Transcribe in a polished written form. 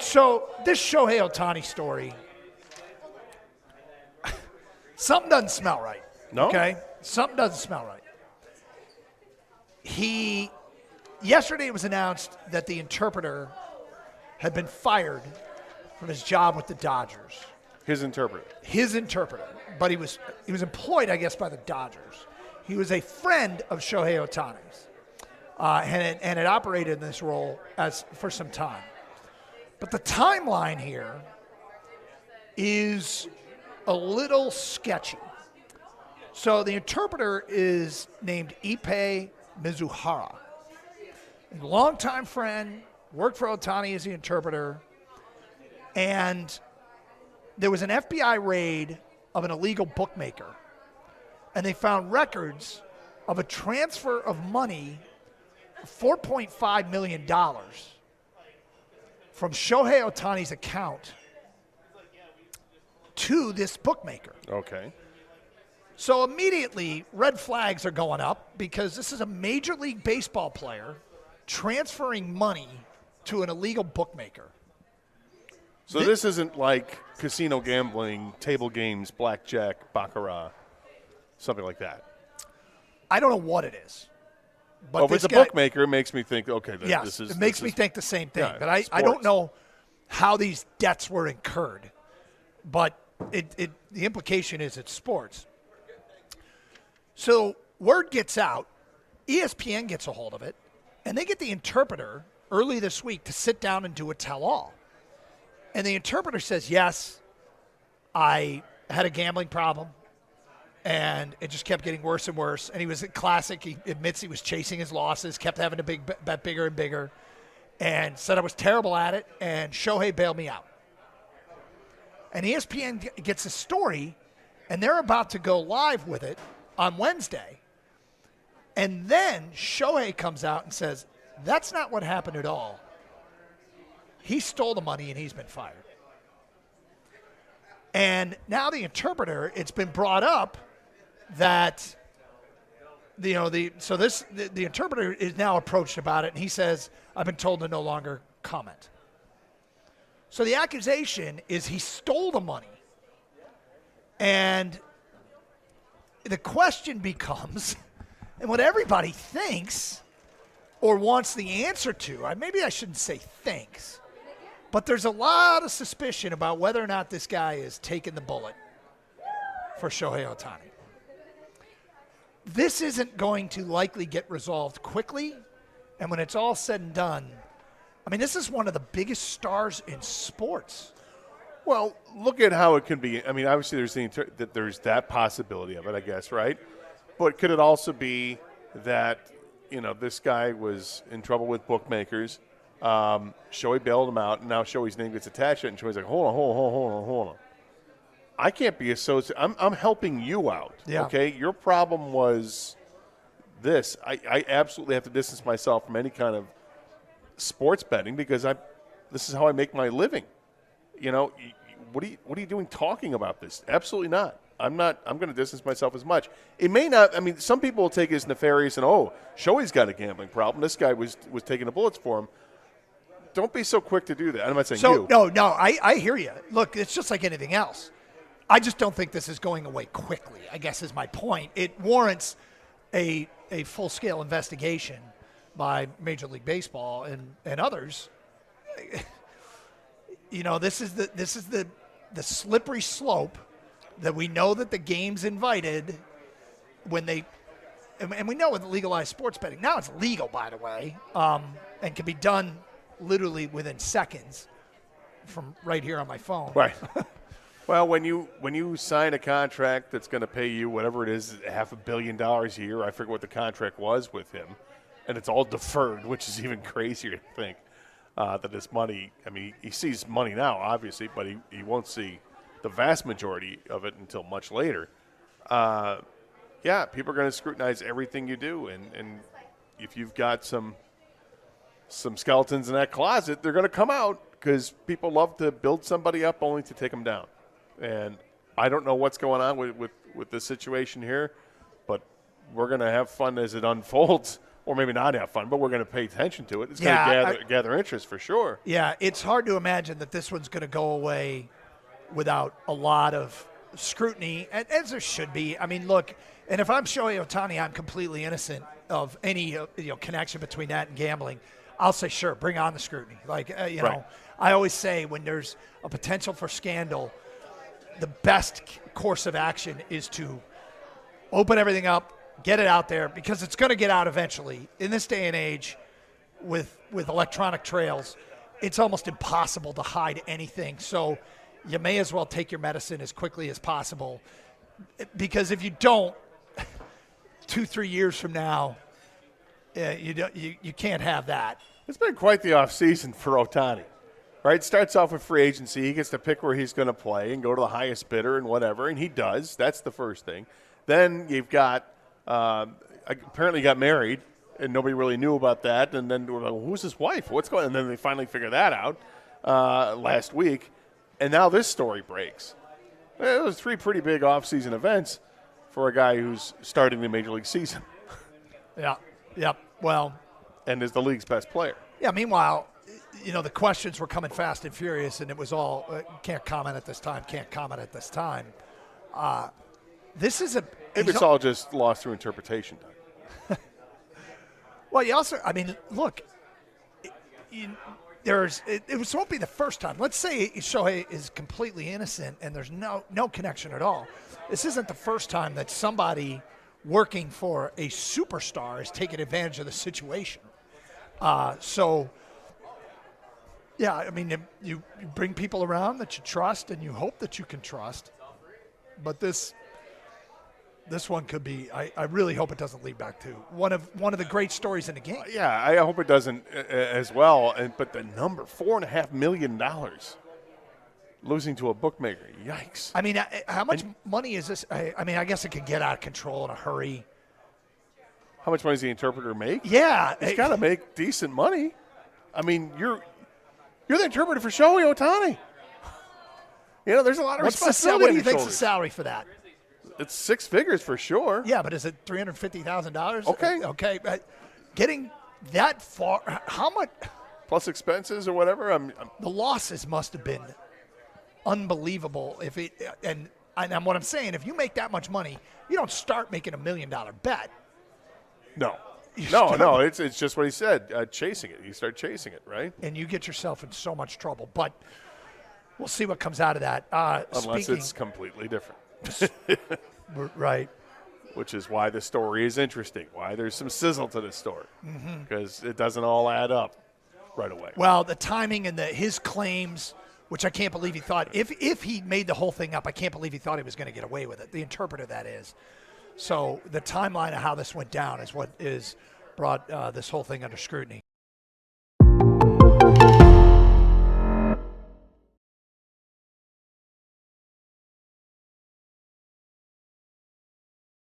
So this Shohei Ohtani story, something doesn't smell right. No? Okay? Something doesn't smell right. Yesterday it was announced that the interpreter had been fired from his job with the Dodgers. His interpreter. His interpreter. But he was employed, I guess, by the Dodgers. He was a friend of Shohei Ohtani's and had operated in this role for some time. But the timeline here is a little sketchy. So the interpreter is named Ippei Mizuhara. A longtime friend, worked for Ohtani as the interpreter, and there was an FBI raid of an illegal bookmaker, and they found records of a transfer of money, $4.5 million, from Shohei Ohtani's account to this bookmaker. Okay. So immediately, red flags are going up because this is a Major League Baseball player transferring money to an illegal bookmaker. So this isn't like casino gambling, table games, blackjack, baccarat, something like that. I don't know what it is. But if it's a bookmaker, it makes me think, okay, yes, it makes me think the same thing. Yeah, but I don't know how these debts were incurred. But the implication is it's sports. So word gets out, ESPN gets a hold of it, and they get the interpreter early this week to sit down and do a tell-all. And the interpreter says, yes, I had a gambling problem, and it just kept getting worse and worse. And he was a classic. He admits he was chasing his losses, kept having to bet bigger and bigger, and said I was terrible at it, and Shohei bailed me out. And ESPN gets a story, and they're about to go live with it on Wednesday. And then Shohei comes out and says, that's not what happened at all. He stole the money and he's been fired. And now the interpreter, it's been brought up that the interpreter is now approached about it, and he says, I've been told to no longer comment. So the accusation is he stole the money. And the question becomes, and what everybody thinks or wants the answer to, maybe I shouldn't say thinks, but there's a lot of suspicion about whether or not this guy is taking the bullet for Shohei Ohtani. This isn't going to likely get resolved quickly, and when it's all said and done, this is one of the biggest stars in sports. Well, look at how it can be. Obviously there's that possibility of it, I guess, right? But could it also be that, this guy was in trouble with bookmakers, Shohei bailed him out, and now Shohei's name gets attached to it, and Shohei's like, hold on. I can't be associated. I'm helping you out, okay? Your problem was this. I absolutely have to distance myself from any kind of sports betting because this is how I make my living. What are you doing talking about this? Absolutely not. I'm going to distance myself as much. It may not. Some people will take it as nefarious and, Shohei's got a gambling problem. This guy was taking the bullets for him. Don't be so quick to do that. I'm not saying you. No, I hear you. Look, it's just like anything else. I just don't think this is going away quickly, I guess is my point. It warrants a full-scale investigation by Major League Baseball and others. This is the slippery slope that we know that the game's invited when they – and we know with legalized sports betting. Now it's legal, by the way, and can be done literally within seconds from right here on my phone. Right. Well, when you sign a contract that's going to pay you whatever it is, $500 million a year, I forget what the contract was with him, and it's all deferred, which is even crazier to think that this money, he sees money now, obviously, but he won't see the vast majority of it until much later. People are going to scrutinize everything you do, and if you've got some skeletons in that closet, they're going to come out because people love to build somebody up only to take them down. And I don't know what's going on with this situation here, but we're going to have fun as it unfolds or maybe not have fun, but we're going to pay attention to it. It's Yeah, going to gather interest for sure. Yeah, it's hard to imagine that this one's going to go away without a lot of scrutiny, and as there should be. I mean, look, and if I'm Shohei Ohtani, I'm completely innocent of any connection between that and gambling. I'll say, sure, bring on the scrutiny. Like, know, I always say when there's a potential for scandal, the best course of action is to open everything up, get it out there, because it's going to get out eventually. In this day and age, with electronic trails, it's almost impossible to hide anything. So you may as well take your medicine as quickly as possible, because if you don't, 2-3 years from now, you can't have that. It's been quite the offseason for Ohtani, right? Starts off with free agency. He gets to pick where he's going to play and go to the highest bidder and whatever, and he does. That's the first thing. Then you've got apparently got married, and nobody really knew about that. And then we're like, well, who's his wife? What's going on? And then they finally figure that out last week. And now this story breaks. It was 3 pretty big offseason events for a guy who's starting the Major League season. Yeah. Yep. Well. And is the league's best player. Yeah, meanwhile, the questions were coming fast and furious, and it was all, can't comment at this time, can't comment at this time. This is a... Maybe it's all just lost through interpretation. Well, you also, I mean, look, it won't be the first time. Let's say Shohei is completely innocent and there's no connection at all. This isn't the first time that somebody working for a superstar is taking advantage of the situation. So, yeah, I mean, you bring people around that you trust and you hope that you can trust. But this one could be, I really hope it doesn't lead back to one of the great stories in the game. Yeah, I hope it doesn't as well. But the number, $4.5 million losing to a bookmaker. Yikes. I mean, how much money is this? I mean, I guess it could get out of control in a hurry. How much money does the interpreter make? Yeah. He's got to make decent money. I mean, you're the interpreter for Shohei Ohtani. There's a lot of responsibility. What do you think's the salary for that? It's 6 figures for sure. Yeah, but is it $350,000? Okay. Okay. Getting that far, how much? Plus expenses or whatever. The losses must have been unbelievable. And what I'm saying, if you make that much money, you don't start making $1 million bet. No. No. It's just what he said. Chasing it. You start chasing it, right? And you get yourself in so much trouble. But we'll see what comes out of that. Unless it's completely different. Right. Which is why the story is interesting, why there's some sizzle to this story, because it doesn't all add up right away. Well, the timing and his claims, which I can't believe he thought, if he made the whole thing up, I can't believe he thought he was going to get away with it. The interpreter, that is. So the timeline of how this went down is what is brought this whole thing under scrutiny.